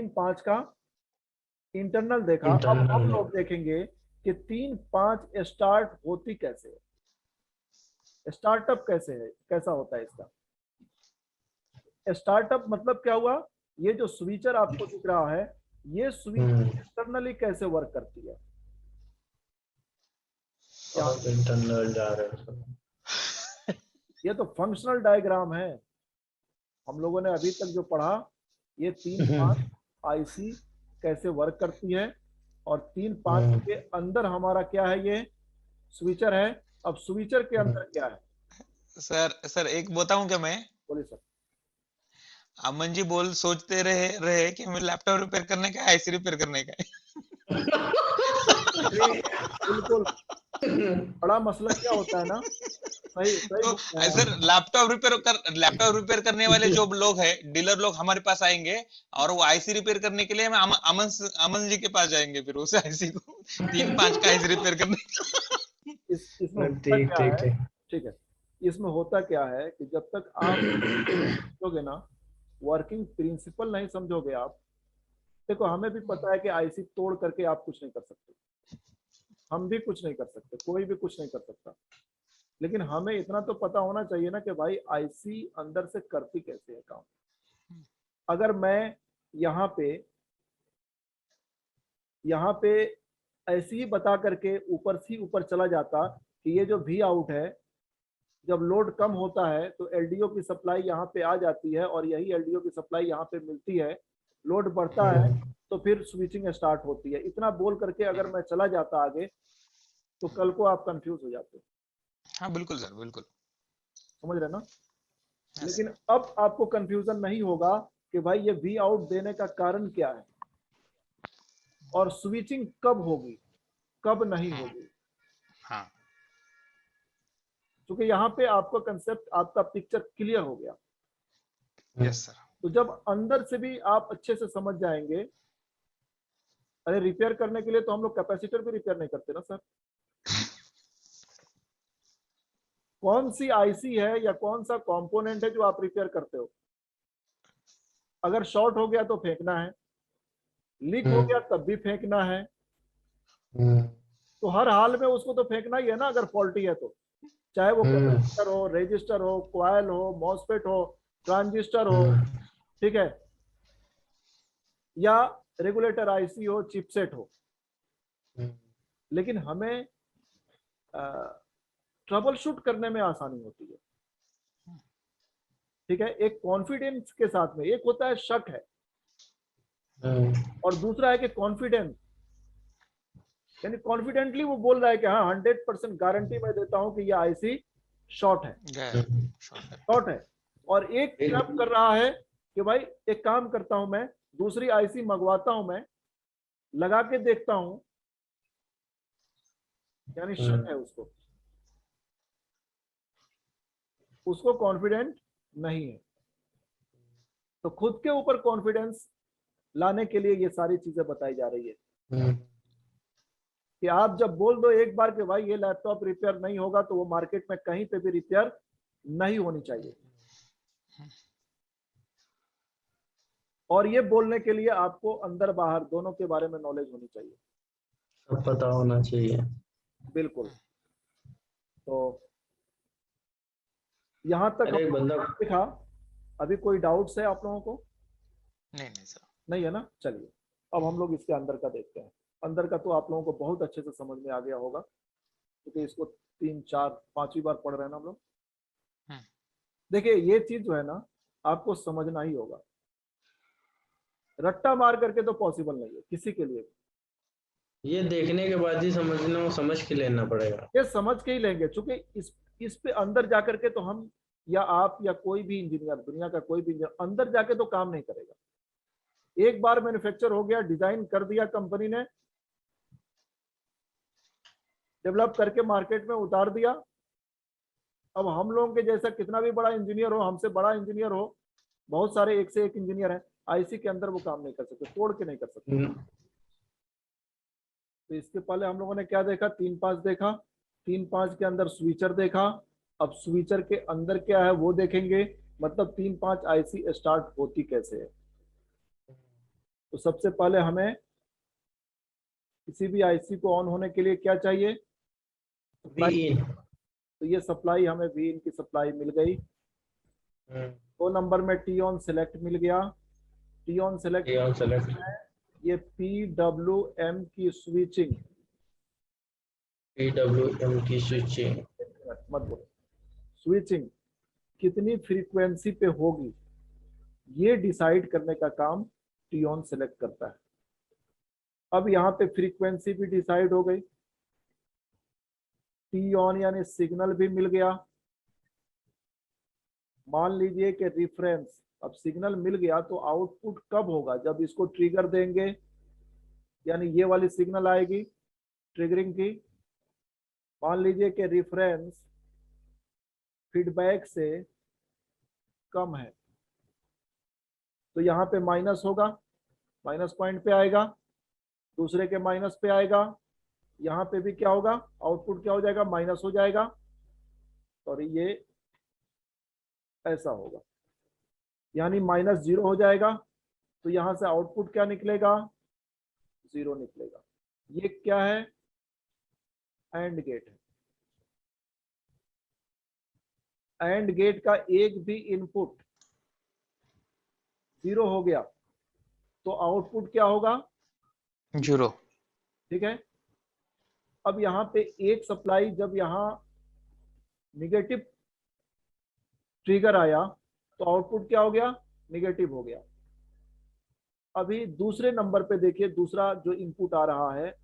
3-5 का इंटरनल देखा। अब हम इंटरनल लोग देखेंगे कि 3-5 स्टार्ट होती कैसे है, स्टार्टअप कैसे है, कैसा होता है इसका। स्टार्टअप मतलब क्या हुआ, ये जो स्विचर आपको दिख रहा है, ये स्विच एक्सटर्नली कैसे वर्क करती है। क्या और इंटरनल जा रहे हैं। ये तो फंक्शनल डायग्राम है, हम लोगों ने अभी तक जो पढ़ा, ये 3-5 आईसी कैसे वर्क करती है, और 3-5 के अंदर हमारा क्या है, ये स्विचर है। अब स्विचर के अंदर क्या है, सर एक बताऊं क्या मैं? बोलिए सर। अमन जी सोचते रहे कि हमें लैपटॉप रिपेयर करने का है, आईसी रिपेयर करने का है। बिल्कुल, बड़ा मसला क्या होता है ना, सही सही तो बोल रहे हैं आप। सर लैपटॉप रिपेयर करने वाले जो लोग हैं, डीलर लोग हमारे पास आएंगे, और वो आईसी रिपेयर करने के लिए हम अमन जी के पास जाएंगे, फिर उस आईसी को 3-5 का आईसी रिपेयर करने का। इसमें होता ठीक क्या ठीक है, ठीक। ठीक है, इसमें होता क्या है कि जब तक आप समझोगे ना, वर्किंग प्रिंसिपल नहीं समझोगे आप, देखो हमें भी पता है कि आईसी तोड़ करके आप कुछ नहीं कर सकते, हम भी कुछ नहीं कर सकते, कोई भी कुछ नहीं कर सकता, लेकिन हमें इतना तो पता होना चाहिए ना कि भाई आईसी अंदर से करती कैसे है काम। अगर मैं यहाँ पे ऐसे ही बता करके ऊपर से ऊपर चला जाता कि ये जो वी आउट है, जब लोड कम होता है तो एलडीओ की सप्लाई यहाँ पे आ जाती है, और यही एलडीओ की सप्लाई यहाँ पे मिलती है, लोड बढ़ता है तो फिर स्विचिंग स्टार्ट होती है, इतना बोल करके अगर मैं चला जाता आगे, तो कल को आप कंफ्यूज हो जाते। हाँ बिल्कुल सर, बिल्कुल। समझ रहे ना। हाँ लेकिन सर। अब आपको कंफ्यूजन नहीं होगा कि भाई ये वी आउट देने का कारण क्या है, और स्विचिंग कब होगी, कब नहीं होगी। हाँ। क्योंकि यहाँ पे आपका कंसेप्ट, आपका पिक्चर क्लियर हो गया, यस सर। तो जब अंदर से भी आप अच्छे से समझ जाएंगे। अरे रिपेयर करने के लिए तो हम लोग कैपेसिटर भी रिपेयर नहीं करते ना सर। कौन सी आईसी है या कौन सा कंपोनेंट है जो आप रिपेयर करते हो। अगर शॉर्ट हो गया तो फेंकना है, लीक हो गया तब भी फेंकना है, तो हर हाल में उसको तो फेंकना ही है ना, अगर फॉल्टी है तो, चाहे वो कैपेसिटर हो, रेजिस्टर हो, कॉइल हो, मॉसफेट हो, ट्रांजिस्टर हो, ठीक है, या रेगुलेटर आईसी हो, चिपसेट हो। लेकिन हमें ट्रबल शूट करने में आसानी होती है, ठीक है। एक कॉन्फिडेंस के साथ में, एक होता है शक है, और दूसरा है कि कॉन्फिडेंस, यानी कॉन्फिडेंटली वो बोल रहा है कि हाँ 100% गारंटी मैं देता हूं कि ये आईसी शॉर्ट है, शॉर्ट है। और एक क्या कर रहा है कि भाई एक काम करता हूं मैं, दूसरी आईसी मंगवाता हूं मैं, लगा के देखता हूं, यानी शक है उसको, उसको कॉन्फिडेंट नहीं है। तो खुद के ऊपर कॉन्फिडेंस लाने के लिए ये सारी चीजें बताई जा रही है, कि आप जब बोल दो एक बार कि भाई ये लैपटॉप रिपेयर नहीं होगा, तो वो मार्केट में कहीं पे भी रिपेयर नहीं होनी चाहिए। और ये बोलने के लिए आपको अंदर बाहर दोनों के बारे में नॉलेज होनी चाहिए, सब पता होना चाहिए। बिल्कुल। तो यहां तक अरे हम बंदा दिखा, अभी कोई डाउट्स है आप लोगों को? नहीं सर। नहीं है ना, चलिए अब हम लोग इसके अंदर का देखते हैं। अंदर का तो आप लोगों को बहुत अच्छे से समझ में आ गया होगा, क्योंकि इसको 3-4-5वीं बार पढ़ रहे हैं ना हम लोग। देखिए ये चीज जो है ना, आपको समझना ही होगा, रट्टा मार करके तो पॉसिबल नहीं है किसी के लिए। ये देखने के बाद ही समझना, वो समझ के लेना पड़ेगा। ये समझ के ही लेंगे, क्योंकि इस पे अंदर जाकर के तो हम, या आप, या कोई भी इंजीनियर, दुनिया का कोई भी इंजीनियर अंदर जाके तो काम नहीं करेगा। एक बार मैन्युफैक्चर हो गया, डिजाइन कर दिया कंपनी ने, डेवलप करके मार्केट में उतार दिया। अब हम लोगों के जैसा कितना भी बड़ा इंजीनियर हो, हमसे बड़ा इंजीनियर हो, बहुत सारे एक से एक इंजीनियर हैं, आईसी के अंदर वो काम नहीं कर सकते, तोड़ के नहीं कर सकते। तो इसके पहले हम लोगों ने क्या देखा, 3-5 देखा, 3-5 के अंदर स्विचर देखा। अब स्विचर के अंदर क्या है वो देखेंगे, मतलब 3-5 आईसी स्टार्ट होती कैसे है। तो सबसे पहले हमें किसी भी आईसी को ऑन होने के लिए क्या चाहिए? वी इन। तो ये सप्लाई हमें वी इन की सप्लाई मिल गई। 2 नंबर में टी ऑन सेलेक्ट मिल गया। टी ऑन सेलेक्ट ये ऑन सेलेक्ट। ये PWM की स्विचिंग, PWM की स्विचिंग। मत बोलो, स्विचिंग कितनी फ्रीक्वेंसी पे होगी ये डिसाइड करने का काम टी ऑन सेलेक्ट करता है। अब यहाँ पे फ्रीक्वेंसी भी डिसाइड हो गई, टी ऑन यानी सिग्नल भी मिल गया। मान लीजिए कि रिफरेंस, अब सिग्नल मिल गया तो आउटपुट कब होगा? जब इसको ट्रिगर देंगे, यानी ये वाली सिग्नल आएगी ट्रिगरिंग की। मान लीजिए कि रिफरेंस फीडबैक से कम है तो यहाँ पे माइनस होगा, माइनस पॉइंट पे आएगा, दूसरे के माइनस पे आएगा, यहाँ पे भी क्या होगा? आउटपुट क्या हो जाएगा? माइनस हो जाएगा। और ये ऐसा होगा, यानी -0 हो जाएगा। तो यहाँ से आउटपुट क्या निकलेगा? 0 निकलेगा। ये क्या है? एंड गेट है। एंड गेट का एक भी इनपुट 0 हो गया तो आउटपुट क्या होगा? 0। ठीक है। अब यहाँ पे एक सप्लाई, जब यहाँ निगेटिव ट्रिगर आया तो आउटपुट क्या हो गया? निगेटिव हो गया। अभी दूसरे नंबर पे देखिए, दूसरा जो इनपुट आ रहा है,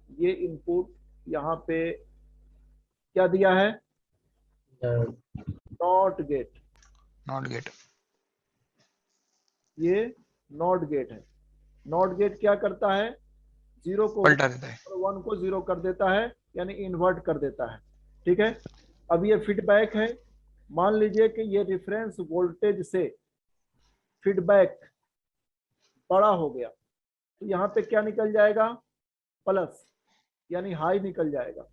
ये इनपुट यहाँ पे क्या दिया है? Not gate. Not gate. ये नॉट गेट है। नॉट गेट क्या करता है? 0 को पलटा देता है। और 1 को 0 कर देता है, यानी इन्वर्ट कर देता है। ठीक है। अब ये फीडबैक है। मान लीजिए कि ये रेफरेंस वोल्टेज से फीडबैक बड़ा हो गया तो यहाँ पे क्या निकल जाएगा? प्लस, यानी हाई निकल जाएगा।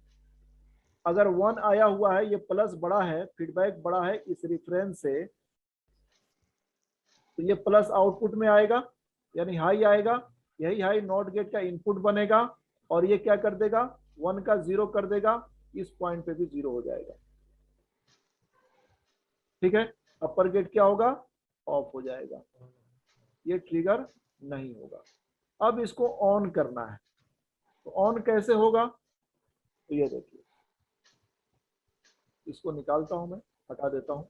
अगर 1 आया हुआ है, ये प्लस बड़ा है, फीडबैक बड़ा है इस रेफरेंस से, तो ये प्लस आउटपुट में आएगा, यानी हाई आएगा। यही हाई नॉट गेट का इनपुट बनेगा और ये क्या कर देगा? 1 का 0 कर देगा। इस पॉइंट पे भी 0 हो जाएगा। ठीक है। अपर गेट क्या होगा? ऑफ हो जाएगा, ये ट्रिगर नहीं होगा। अब इसको ऑन करना है, तो ऑन कैसे होगा? तो ये देखिए, इसको निकालता हूं मैं, हटा देता हूं।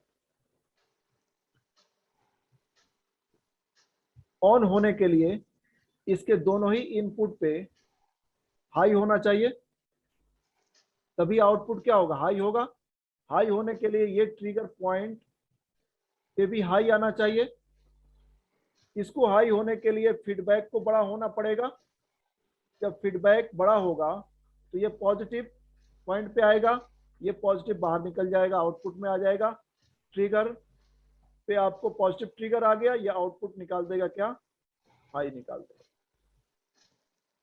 ऑन होने के लिए इसके दोनों ही इनपुट पे हाई होना चाहिए, तभी आउटपुट क्या होगा? हाई होगा। हाई होने के लिए ये ट्रिगर पॉइंट पे भी हाई आना चाहिए। इसको हाई होने के लिए फीडबैक को बड़ा होना पड़ेगा। जब फीडबैक बड़ा होगा तो ये पॉजिटिव पॉइंट पे आएगा, ये पॉजिटिव बाहर निकल जाएगा, आउटपुट में आ जाएगा। ट्रिगर पे आपको पॉजिटिव ट्रिगर आ गया, ये आउटपुट निकाल देगा क्या? हाई निकाल देगा।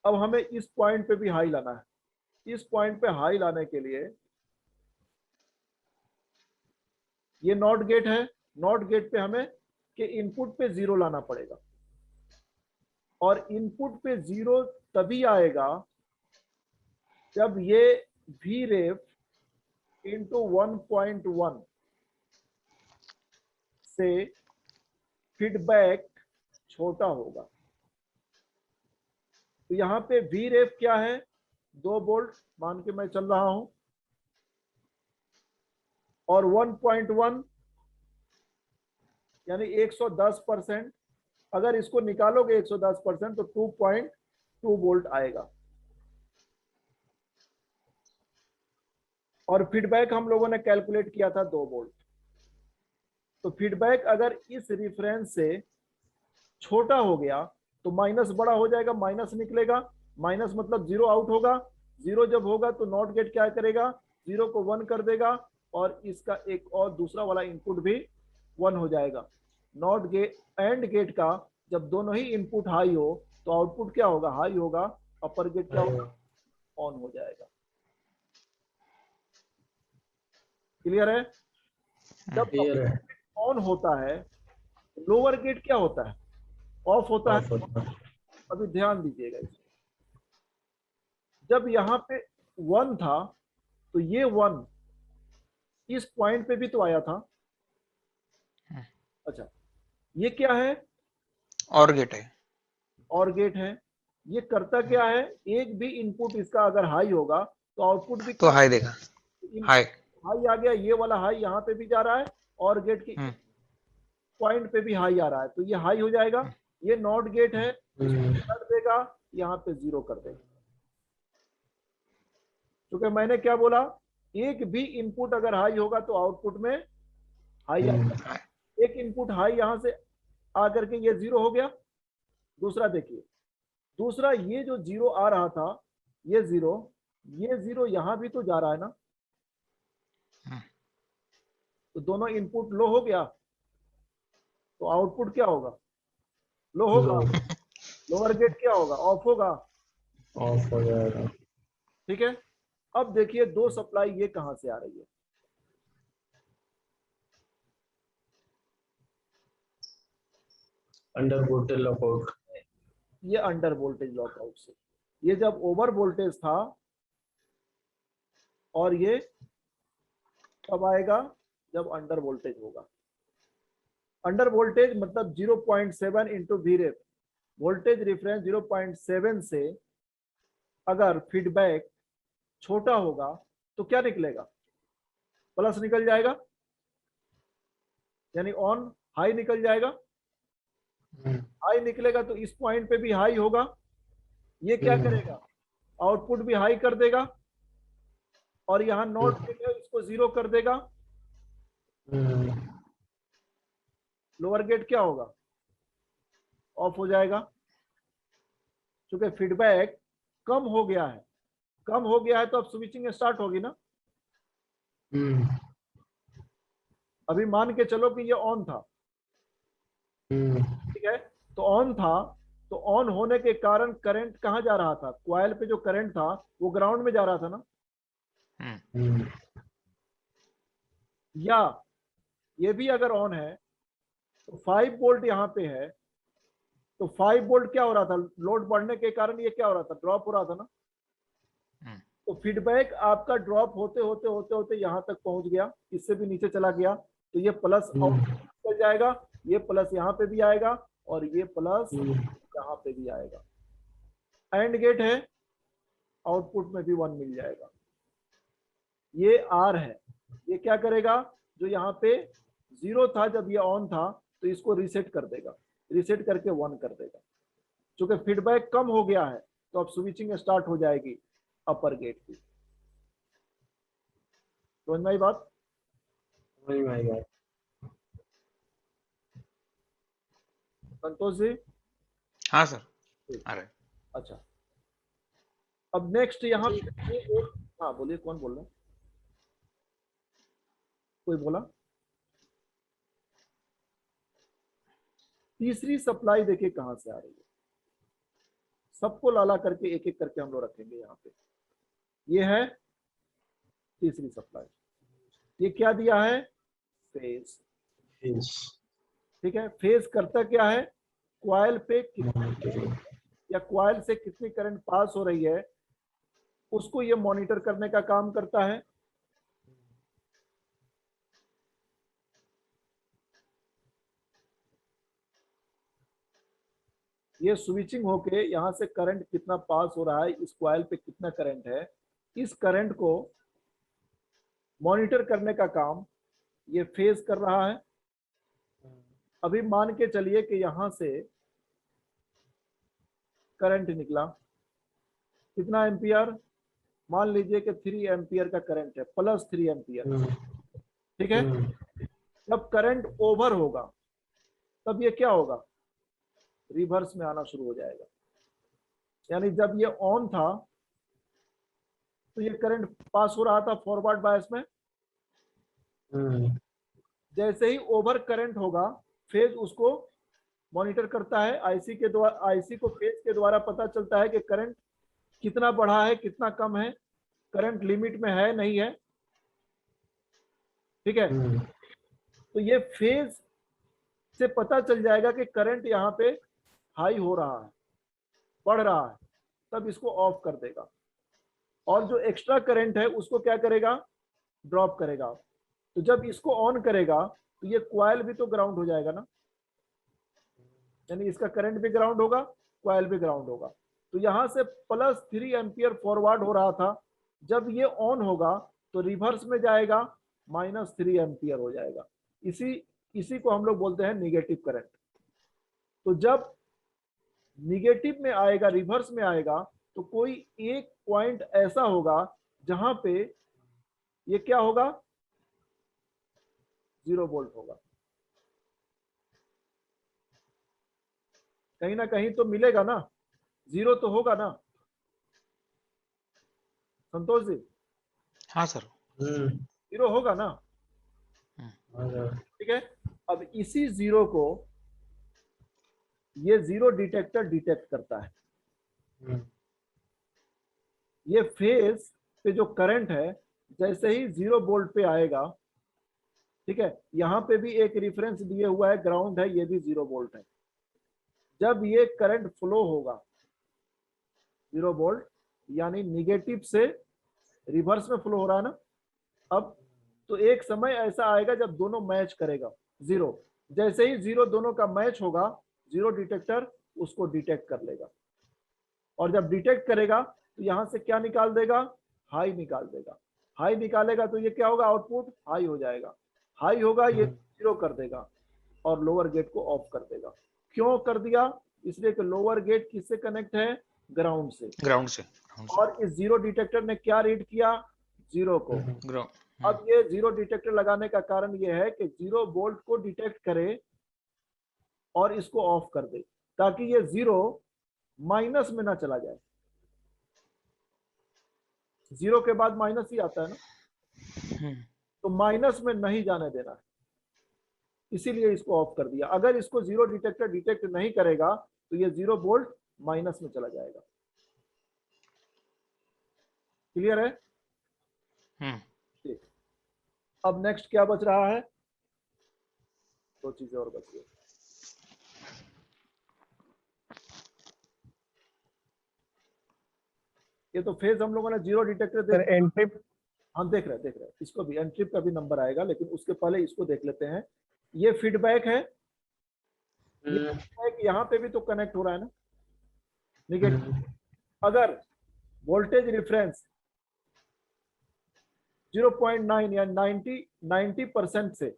अब हमें इस पॉइंट पे भी हाई लाना है। इस पॉइंट पे हाई लाने के लिए ये नॉट गेट है। नॉट गेट पे हमें के इनपुट पे 0 लाना पड़ेगा, और इनपुट पे 0 तभी आएगा जब ये वी रेफ इंटू 1.1 से फीडबैक छोटा होगा। तो यहाँ पे वी रेफ क्या है? 2 वोल्ट मान के मैं चल रहा हूं, और 1.1 यानी 110%। अगर इसको निकालोगे 110% तो 2.2 वोल्ट आएगा। और फीडबैक हम लोगों ने कैलकुलेट किया था 2 वोल्ट। तो फीडबैक अगर इस रेफरेंस से छोटा हो गया तो माइनस बड़ा हो जाएगा, माइनस निकलेगा। माइनस मतलब 0 आउट होगा। 0 जब होगा तो नॉट गेट क्या करेगा? 0 को 1 कर देगा, और इसका एक और दूसरा वाला इनपुट भी 1 हो जाएगा। नॉट गेट एंड गेट का जब दोनों ही इनपुट हाई हो तो आउटपुट क्या होगा? हाई होगा। अपर गेट क्या होगा? ऑन हो जाएगा। क्लियर है? जब क्लियर है। ऑन होता है, लोअर गेट क्या होता है? ऑफ होता है। ऑफ होता है। अभी ध्यान दीजिएगा इसमें, जब यहाँ पे 1 था तो ये 1 इस पॉइंट पे भी तो आया था। अच्छा, ये क्या है? और गेट है। और गेट है। ये करता क्या है, एक भी इनपुट इसका अगर हाई होगा तो आउटपुट भी तो क्या, हाई देगा, हाई। हाई आ गया, ये वाला हाई यहाँ पे भी जा रहा है और गेट की पॉइंट पे भी हाई आ रहा है, तो ये हाई हो जाएगा। ये नॉट गेट है, इसको कर देगा, यहाँ पे 0 कर देगा। क्योंकि मैंने क्या बोला, एक भी इनपुट अगर हाई होगा तो आउटपुट में हाई आएगा। एक इनपुट हाई यहां से आकर के ये 0 हो गया। दूसरा देखिए, दूसरा ये जो 0 आ रहा था, ये 0 यहां भी तो जा रहा है ना, तो दोनों इनपुट लो हो गया, तो आउटपुट क्या होगा, लो होगा। लोअर गेट क्या होगा, ऑफ होगा, ऑफ हो जाएगा। ठीक है। अब देखिए दो सप्लाई ये कहां से आ रही है, अंडर वोल्टेज लॉकआउट। ये अंडर वोल्टेज लॉकआउट से। ये जब ओवर वोल्टेज था, और ये कब आएगा, जब अंडर वोल्टेज होगा। अंडर वोल्टेज मतलब 0.7 इंटू वीरेफ, वोल्टेज रिफरेंस 0.7 से अगर फीडबैक छोटा होगा तो क्या निकलेगा, प्लस निकल जाएगा, यानी ऑन हाई निकल जाएगा। हाई निकलेगा तो इस पॉइंट पे भी हाई होगा, ये क्या करेगा, आउटपुट भी हाई कर देगा, और यहां नॉट गेट है इसको 0 कर देगा। लोअर गेट क्या होगा, ऑफ हो जाएगा। क्योंकि फीडबैक कम हो गया है, कम हो गया है तो अब स्विचिंग स्टार्ट होगी ना। अभी मान के चलो कि ये ऑन था, ठीक है, तो ऑन था, तो ऑन होने के कारण करंट कहां जा रहा था, कॉइल पे जो करंट था वो ग्राउंड में जा रहा था ना। या ये भी अगर ऑन है तो 5 वोल्ट यहाँ पे है, तो 5 वोल्ट क्या हो रहा था, लोड बढ़ने के कारण ये क्या हो रहा था, ड्रॉप हो रहा था ना। तो फीडबैक आपका ड्रॉप होते होते होते होते यहाँ तक पहुंच गया, इससे भी नीचे चला गया, तो ये प्लस आउटपुट चल जाएगा, ये प्लस यहाँ पे भी आएगा और ये प्लस यहाँ पे भी आएगा। एंड गेट है, आउटपुट में भी 1 मिल जाएगा। ये आर है, ये क्या करेगा, जो यहाँ पे 0 था जब ये ऑन था तो इसको रीसेट कर देगा, रीसेट करके 1 कर देगा। क्योंकि फीडबैक कम हो गया है तो अब स्विचिंग स्टार्ट हो जाएगी अपर गेट की। समझ में आई बात, संतोष जी? हाँ सर, अरे अच्छा, अब नेक्स्ट यहाँ पे एक, हाँ बोलिए, कौन बोल रहा है, कोई बोला? तीसरी सप्लाई देखिए कहां से आ रही है, सबको लाला करके एक एक करके हम लोग रखेंगे यहाँ पे। ये है तीसरी सप्लाई, ये क्या दिया है, फेज, ठीक है। फेज करता क्या है, कॉइल पे कितनी या कॉइल से कितनी करंट पास हो रही है उसको ये मॉनिटर करने का काम करता है। ये स्विचिंग होके यहाँ से करंट कितना पास हो रहा है, इस कॉइल पे कितना करंट है, इस करंट को मॉनिटर करने का काम ये फेज कर रहा है। अभी मान के चलिए कि यहां से करंट निकला, कितना एम्पियर, मान लीजिए कि 3 एम्पियर का करंट है, प्लस 3 एम्पियर, ठीक है। जब करंट ओवर होगा तब ये क्या होगा, रिवर्स में आना शुरू हो जाएगा। यानी जब ये ऑन था तो ये करंट पास हो रहा था फॉरवर्ड बायस में, जैसे ही ओवर करंट होगा फेज उसको मॉनिटर करता है, आईसी के द्वारा, आईसी को फेज के द्वारा पता चलता है कि करंट कितना बढ़ा है कितना कम है, करंट लिमिट में है नहीं है, ठीक है। तो ये फेज से पता चल जाएगा कि करंट यहाँ पे हाई हो रहा है, बढ़ रहा है तब इसको ऑफ कर देगा, और जो एक्स्ट्रा करंट है उसको क्या करेगा, ड्रॉप करेगा। तो जब इसको ऑन करेगा तो ये कॉइल भी तो ग्राउंड हो जाएगा ना, यानी इसका करंट भी ग्राउंड होगा, कॉइल भी ग्राउंड होगा। तो यहां से +3 एम्पियर फॉरवर्ड हो रहा था, जब ये ऑन होगा तो रिवर्स में जाएगा, -3 एम्पियर हो जाएगा। इसी को हम लोग बोलते हैं निगेटिव करंट। तो जब निगेटिव में आएगा, रिवर्स में आएगा, तो कोई एक पॉइंट ऐसा होगा जहां पे ये क्या होगा, 0 वोल्ट होगा। कहीं ना कहीं तो मिलेगा ना, 0 तो होगा ना संतोष जी? हाँ सर। 0 होगा ना, ठीक है। अब इसी 0 को ये 0 डिटेक्टर डिटेक्ट करता है। ये फेज पे जो करंट है जैसे ही 0 वोल्ट पे आएगा, ठीक है, यहां पे भी एक रिफरेंस दिए हुआ है, ग्राउंड है, ये भी 0 वोल्ट है। जब ये करंट फ्लो होगा 0 वोल्ट, यानी निगेटिव से रिवर्स में फ्लो हो रहा है ना, अब तो एक समय ऐसा आएगा जब दोनों मैच करेगा 0। जैसे ही 0 दोनों का मैच होगा, 0 डिटेक्टर उसको डिटेक्ट कर लेगा, और जब डिटेक्ट करेगा तो यहां से क्या निकाल देगा, हाई निकाल देगा। हाई निकालेगा तो ये क्या होगा, आउटपुट हाई हो जाएगा। हाई होगा, ये 0 कर देगा और लोअर गेट को ऑफ कर देगा। क्यों कर दिया, इसलिए कि लोअर गेट किससे कनेक्ट है, ग्राउंड से। ग्राउंड से। और इस 0 डिटेक्टर ने क्या रीड किया, 0 को। अब ये 0 डिटेक्टर लगाने का कारण ये है कि 0 वोल्ट को डिटेक्ट करे और इसको ऑफ कर दे, ताकि ये 0 माइनस में ना चला जाए। 0 के बाद माइनस ही आता है ना, तो माइनस में नहीं जाने देना है, इसीलिए इसको ऑफ कर दिया। अगर इसको 0 डिटेक्टर डिटेक्ट नहीं करेगा तो ये 0 वोल्ट माइनस में चला जाएगा। क्लियर है? ठीक। अब नेक्स्ट क्या बच रहा है, 2 चीजें और बच गई। ये तो फेज हम लोगों ने 0 डिटेक्टर देख, हम देख रहे हैं इसको भी, एन ट्रिप का भी नंबर आएगा, लेकिन उसके पहले इसको देख लेते हैं। ये फीडबैक है, ये फीडबैक यहाँ पे भी तो कनेक्ट हो रहा है ना, निगेटिव। अगर वोल्टेज रिफरेंस 0.9 या 90% से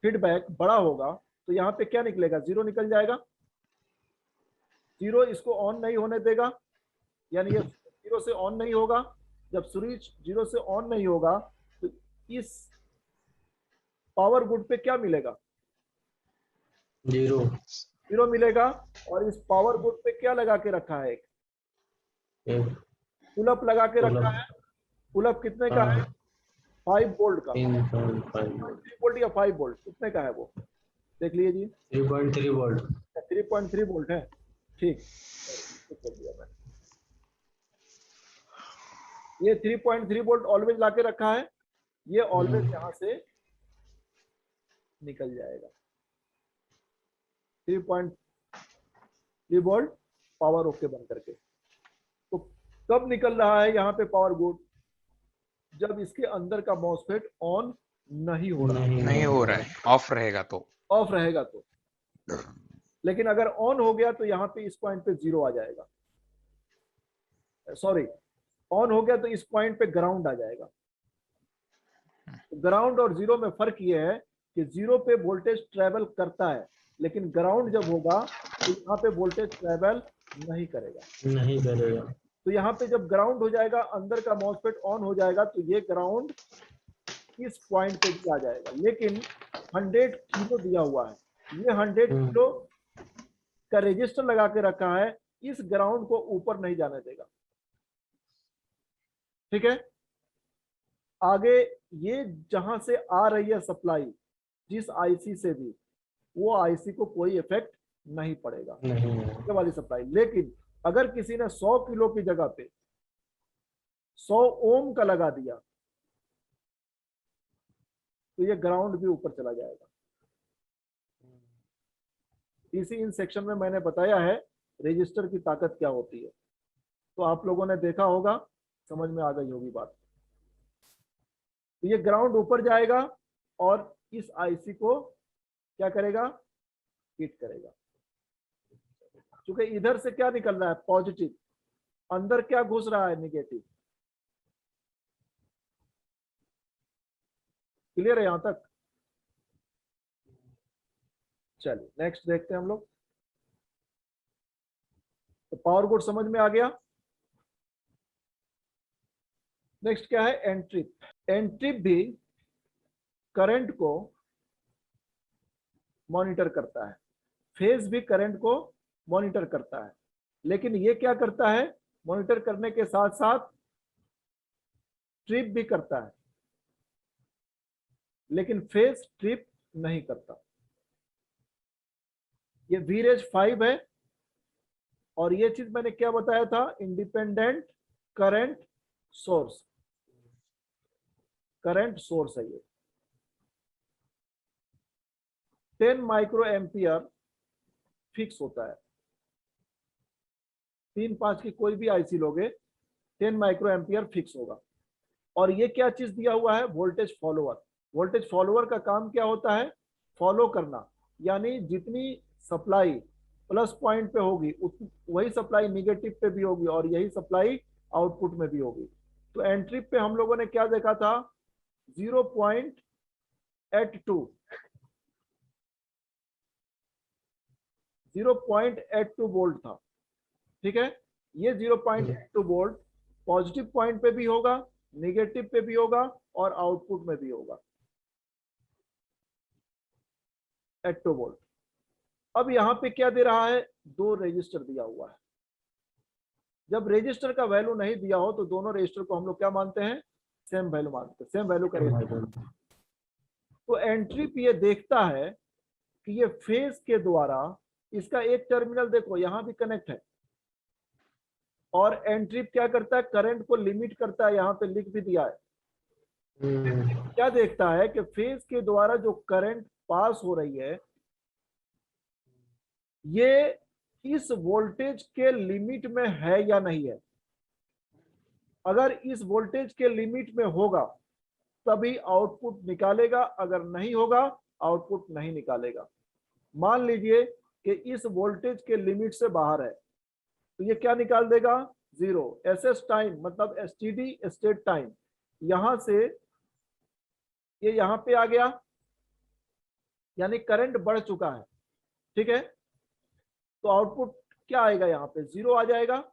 फीडबैक बड़ा होगा तो यहाँ पे क्या निकलेगा, 0 निकल जाएगा। 0 इसको ऑन नहीं होने देगा, यानी ये 0 से ऑन नहीं होगा। जब स्विच 0 से ऑन नहीं होगा तो इस पावर गुड पे क्या मिलेगा, 0 मिलेगा। और इस पावर गुड पे क्या लगा के रखा है, पुल अप लगा के रखा है। पुल अप कितने का है, 5 वोल्ट का, 3 वोल्ट या 5 वोल्ट, कितने का है वो देख लीजिए। 3.3 वोल्ट, 3.3 वोल्ट है, ठीक। ये 3.3 वोल्ट ऑलवेज लाके रखा है, ये ऑलवेज यहां से निकल जाएगा। 3.3 वोल्ट पावर ओके बन करके। तो कब निकल रहा है यहाँ पे पावर गुड, जब इसके अंदर का मॉसफेट ऑन नहीं हो रहा है, ऑफ रहेगा तो। ऑफ रहेगा तो। लेकिन अगर ऑन हो गया तो यहाँ पे इस पॉइंट पे 0 आ जाएगा, सॉरी, ऑन हो गया तो इस पॉइंट पे ग्राउंड आ जाएगा। ग्राउंड और 0 में फर्क ये है कि 0 पे वोल्टेज ट्रेवल करता है, लेकिन ग्राउंड जब होगा तो यहाँ पे वोल्टेज ट्रेवल नहीं करेगा। तो यहाँ पे जब ग्राउंड हो जाएगा, अंदर का मॉसफेट ऑन हो जाएगा, तो ये ग्राउंड इस पॉइंट पे भी आ जाएगा। लेकिन 100 किलो दिया हुआ है, ये 100 किलो का रेजिस्टर लगा के रखा है, इस ग्राउंड को ऊपर नहीं जाने देगा। ठीक है, आगे ये जहां से आ रही है सप्लाई, जिस आईसी से भी, वो आईसी को कोई इफेक्ट नहीं पड़ेगा, ये वाली सप्लाई। लेकिन अगर किसी ने 100 किलो की जगह पे 100 ओम का लगा दिया तो ये ग्राउंड भी ऊपर चला जाएगा। डीसी इन सेक्शन में मैंने बताया है रजिस्टर की ताकत क्या होती है, तो आप लोगों ने देखा होगा, समझ में आ गई होगी बात। तो ये ग्राउंड ऊपर जाएगा और इस आईसी को क्या करेगा, हिट करेगा। क्योंकि इधर से क्या निकल रहा है, पॉजिटिव, अंदर क्या घुस रहा है, निगेटिव। क्लियर है यहां तक? चलिए नेक्स्ट देखते हैं हम लोग। तो पावर गुड समझ में आ गया। नेक्स्ट क्या है, एंट्रिप। एंट्रिप भी करंट को मॉनिटर करता है, फेज भी करंट को मॉनिटर करता है, लेकिन ये क्या करता है, मॉनिटर करने के साथ साथ ट्रिप भी करता है, लेकिन फेज ट्रिप नहीं करता। ये वीरेज 5 है और ये चीज मैंने क्या बताया था, independent current source, current source है ये। 10 माइक्रो एम्पियर फिक्स होता है। 3-5 की कोई भी आईसी लोगे 10 माइक्रो एम्पियर फिक्स होगा। और ये क्या चीज दिया हुआ है, वोल्टेज फॉलोअर। वोल्टेज फॉलोअर का काम क्या होता है, फॉलो करना, यानी जितनी सप्लाई प्लस पॉइंट पे होगी वही सप्लाई निगेटिव पे भी होगी और यही सप्लाई आउटपुट में भी होगी। तो एंट्रिप पे हम लोगों ने क्या देखा था, 0.82 वोल्ट था, ठीक है। ये 0.82 वोल्ट पॉजिटिव पॉइंट पे भी होगा, नेगेटिव पे भी होगा और आउटपुट में भी होगा, 82 वोल्ट। अब यहां पे क्या दे रहा है, 2 रेजिस्टर दिया हुआ है। जब रेजिस्टर का वैल्यू नहीं दिया हो तो दोनों रेजिस्टर को हम लोग क्या मानते हैं, सेम वैल्यू मानते हैं, सेम वैल्यू का रेजिस्टर। तो एंट्रिप ये देखता है कि ये फेज के द्वारा, इसका एक टर्मिनल देखो यहां भी कनेक्ट है, और एंट्रिप क्या करता है, करंट को लिमिट करता है, यहां पे लिख भी दिया है। क्या देखता है कि फेज के द्वारा जो करंट पास हो रही है ये इस वोल्टेज के लिमिट में है या नहीं है। अगर इस वोल्टेज के लिमिट में होगा तभी आउटपुट निकालेगा, अगर नहीं होगा आउटपुट नहीं निकालेगा। मान लीजिए कि इस वोल्टेज के लिमिट से बाहर है तो ये क्या निकाल देगा, 0। एसएस टाइम मतलब एसटीडी स्टेट टाइम, यहां से ये यहां पे आ गया, यानी करंट बढ़ चुका है, ठीक है। तो आउटपुट क्या आएगा, यहाँ पे 0 आ जाएगा।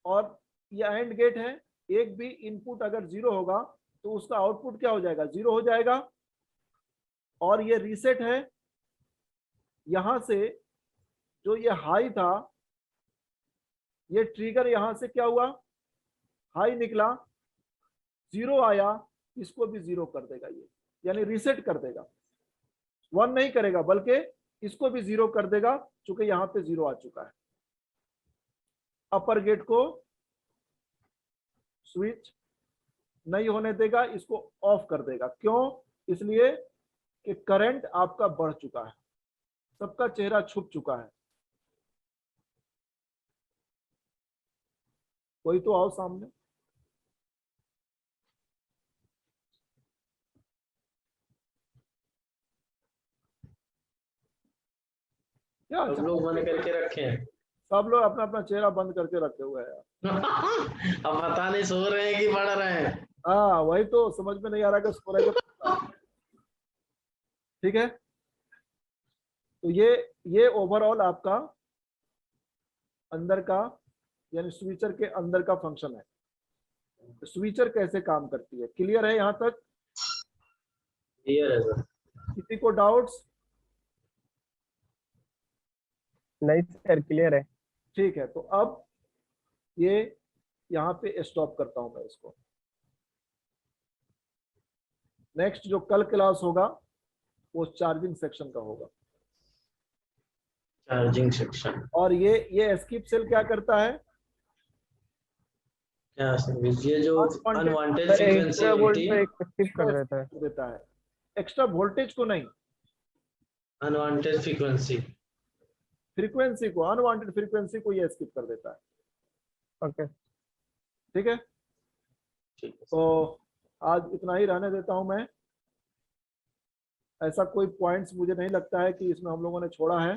और ये एंड गेट है, एक भी इनपुट अगर 0 होगा तो उसका आउटपुट क्या हो जाएगा, 0 हो जाएगा। और ये रीसेट है, यहां से जो ये हाई था, ये ट्रिगर यहां से क्या हुआ, हाई निकला, 0 आया, इसको भी 0 कर देगा ये, यानी रीसेट कर देगा। 1 नहीं करेगा बल्कि इसको भी 0 कर देगा, चूंकि यहां पे 0 आ चुका है। अपर गेट को स्विच नहीं होने देगा, इसको ऑफ कर देगा। क्यों, इसलिए कि करंट आपका बढ़ चुका है, सबका चेहरा छुप चुका है। कोई तो आओ सामने। क्या सब लोग बंद करके रखे हैं। सब लोग अपना अपना चेहरा बंद करके रखे हुए हैं यार। अब पता नहीं सो रहे हैं कि पढ़ रहे हैं। हाँ वही तो समझ में नहीं आ रहा कि सो रहे ठीक है। तो ये ओवरऑल आपका अंदर का, यानी स्विचर के अंदर का फंक्शन है। स्विचर कैसे काम करती है, क्लियर है यहाँ तक? क्लियर है सर। किसी को डाउट्स? नहीं सर, क्लियर है। ठीक है, तो अब ये यहाँ पे स्टॉप करता हूं मैं इसको। नेक्स्ट जो कल क्लास होगा वो चार्जिंग सेक्शन का होगा। Charging section. और ये स्किप सेल क्या करता है, क्या सर, ये जो unwanted sir frequency extra volt होती पे है, एक स्किप कर देता है। देता है, एक्स्ट्रा वोल्टेज को नहीं। Unwanted frequency. फ्रीक्वेंसी को, अनवांटेड फ्रीक्वेंसी को ये स्किप कर देता है। ओके ठीक है, ठीक है तो आज इतना ही रहने देता हूं मैं। ऐसा कोई पॉइंट्स मुझे नहीं लगता है कि इसमें हम लोगों ने छोड़ा है।